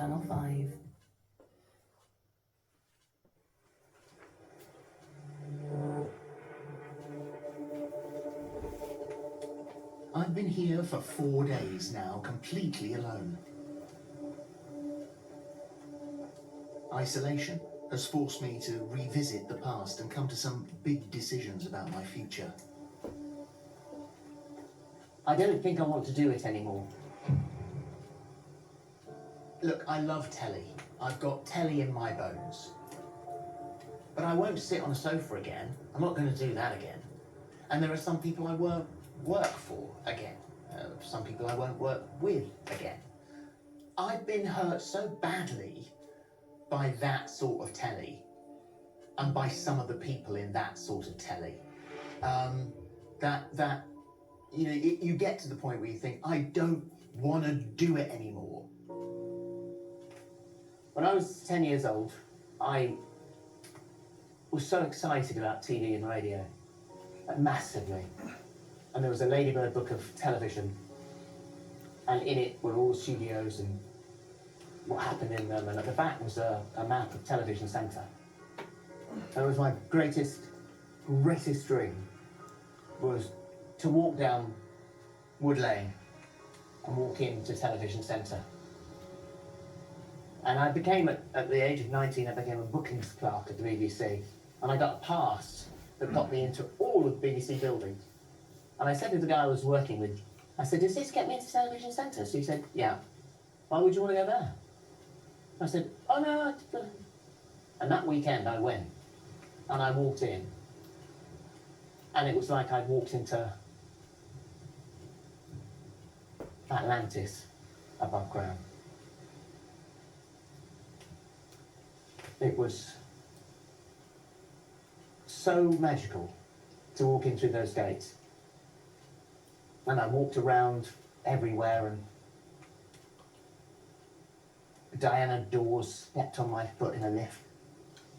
Channel 5. I've been here for 4 days now, completely alone. Isolation has forced me to revisit the past and come to some big decisions about my future. I don't think I want to do it anymore. Look, I love telly. I've got telly in my bones. But I won't sit on a sofa again. I'm not going to do that again. And there are some people I won't work for again. Some people I won't work with again. I've been hurt so badly by that sort of telly and by some of the people in that sort of telly that you know, you get to the point where you think, I don't want to do it anymore. When I was 10 years old, I was so excited about TV and radio, massively. And there was a Ladybird book of television, and in it were all studios and what happened in them, and at the back was a map of Television Centre. That was my greatest dream, was to walk down Wood Lane and walk into Television Centre. And I became, at the age of 19, I became a bookings clerk at the BBC, and I got a pass that got me into all of the BBC buildings. And I said to the guy I was working with, I said, does this get me into Television Centre? So he said, yeah. Why would you want to go there? I said, oh no. And that weekend I went, and I walked in, and it was like I'd walked into Atlantis above ground. It was so magical to walk in through those gates. And I walked around everywhere, and Diana Dawes stepped on my foot in a lift.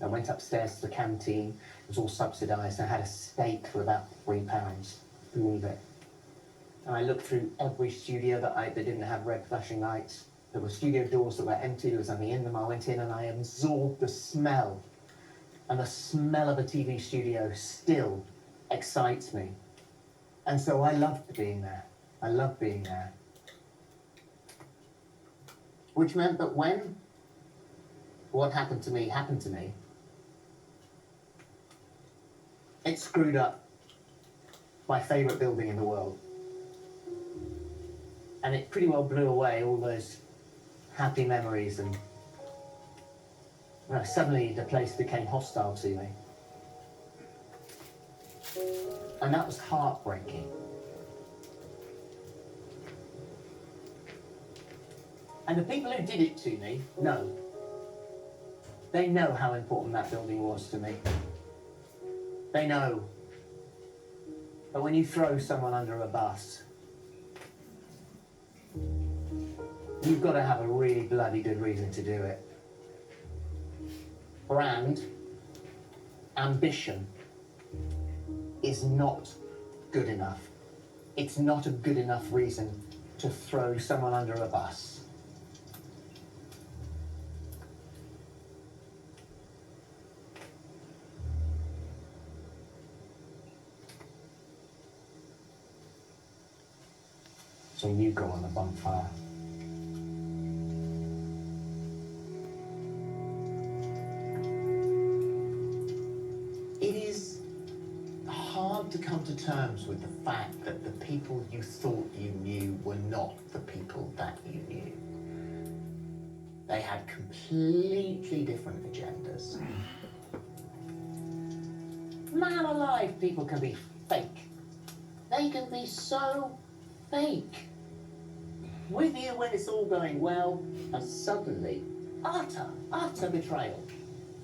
I went upstairs to the canteen. It was all subsidised. I had a steak for about £3. Believe it. And I looked through every studio that didn't have red flashing lights. There were studio doors that were empty. There was nothing in them. I went in and I absorbed the smell. And the smell of a TV studio still excites me. And so I loved being there. I loved being there. Which meant that when what happened to me, it screwed up my favourite building in the world. And it pretty well blew away all those happy memories, and suddenly the place became hostile to me. And that was heartbreaking. And the people who did it to me know. They know how important that building was to me. They know. But when you throw someone under a bus, you've got to have a really bloody good reason to do it. Brand, ambition is not good enough. It's not a good enough reason to throw someone under a bus. So you go on the bonfire. It is hard to come to terms with the fact that the people you thought you knew were not the people that you knew. They had completely different agendas. Man alive, people can be fake. They can be so fake. With you when it's all going well, and suddenly, utter betrayal.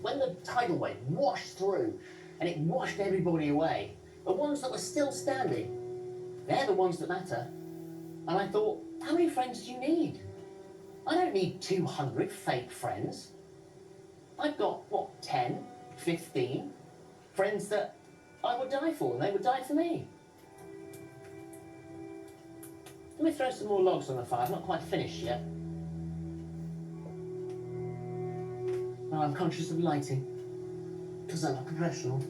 When the tidal wave washed through, and it washed everybody away, the ones that were still standing, they're the ones that matter. And I thought, how many friends do you need? I don't need 200 fake friends. I've got, 10, 15 friends that I would die for, and they would die for me. Let me throw some more logs on the fire. I'm not quite finished yet. Well, I'm conscious of lighting, because I'm a professional.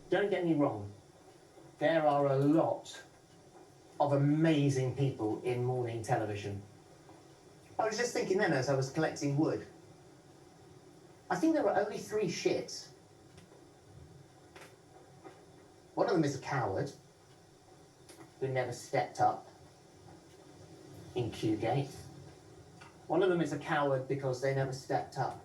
Don't get me wrong, there are a lot of amazing people in morning television. I was just thinking then as I was collecting wood, I think there are only 3 shits. One of them is a coward who never stepped up in Qgate. One of them is a coward because they never stepped up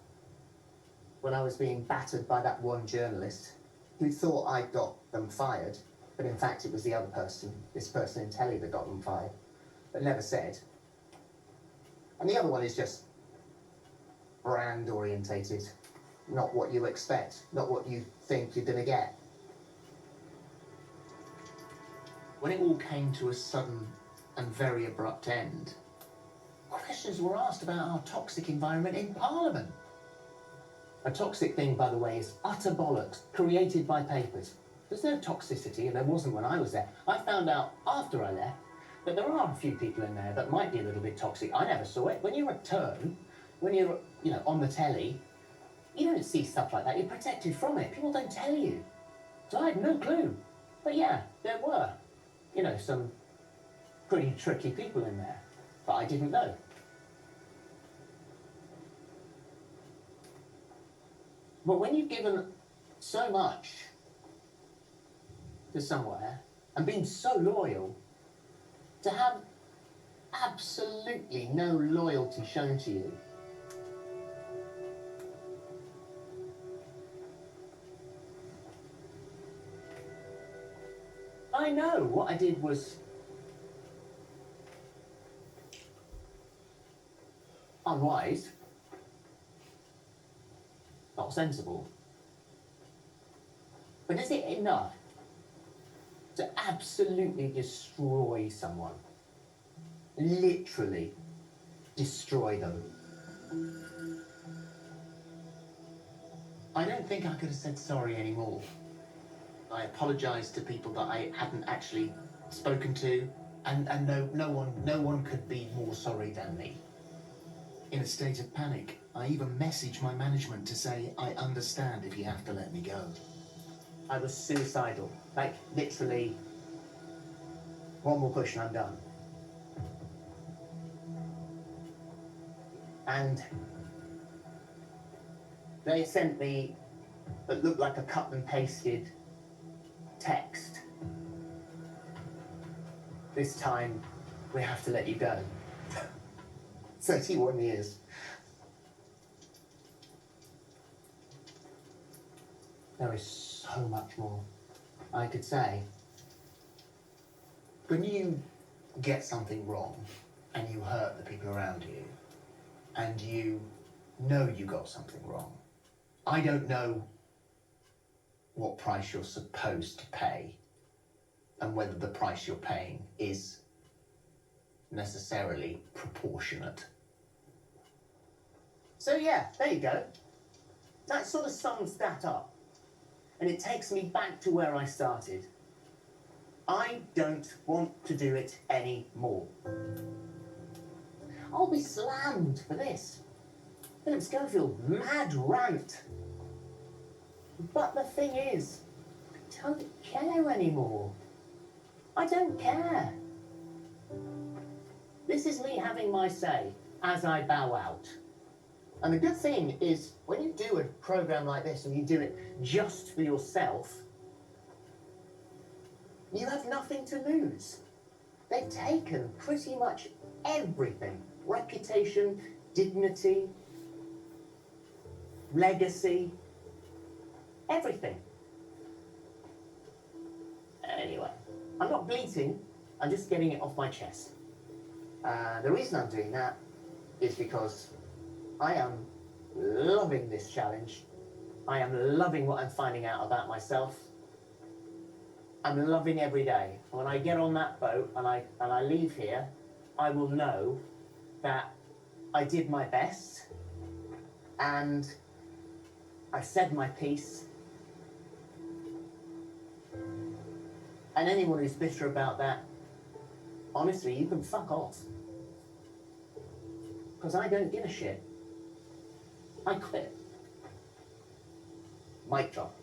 when I was being battered by that one journalist who thought I'd got them fired, but in fact it was the other person, this person in telly, that got them fired, but never said. And the other one is just brand orientated, not what you expect, not what you think you're gonna get. When it all came to a sudden and very abrupt end, questions were asked about our toxic environment in Parliament. A toxic thing, by the way, is utter bollocks, created by papers. There's no toxicity, and there wasn't when I was there. I found out after I left that there are a few people in there that might be a little bit toxic. I never saw it. When you're a turn, when you're, on the telly, you don't see stuff like that. You're protected from it. People don't tell you. So I had no clue. But yeah, there were, some pretty tricky people in there. But I didn't know. But when you've given so much to somewhere and been so loyal, to have absolutely no loyalty shown to you, I know what I did was unwise, not sensible. But is it enough to absolutely destroy someone? Literally destroy them. I don't think I could have said sorry anymore. I apologised to people that I hadn't actually spoken to, and no one could be more sorry than me. In a state of panic, I even messaged my management to say, I understand if you have to let me go. I was suicidal. Like, literally, one more push and I'm done. And they sent me what looked like a cut and pasted text. This time, we have to let you go. 31 years. There is so much more I could say. When you get something wrong and you hurt the people around you, and you know you got something wrong, I don't know what price you're supposed to pay and whether the price you're paying is necessarily proportionate. So yeah, there you go. That sort of sums that up. And it takes me back to where I started. I don't want to do it anymore. I'll be slammed for this. Philip Schofield, mad rant. But the thing is, I don't care anymore. I don't care. This is me having my say as I bow out. And the good thing is, when you do a program like this and you do it just for yourself, you have nothing to lose. They've taken pretty much everything. Reputation, dignity, legacy, everything. Anyway, I'm not bleating, I'm just getting it off my chest. The reason I'm doing that is because I am loving this challenge. I am loving what I'm finding out about myself. I'm loving every day. When I get on that boat and I leave here, I will know that I did my best, and I said my piece. And anyone who's bitter about that, honestly, you can fuck off. Because I don't give a shit. I quit. Mic drop.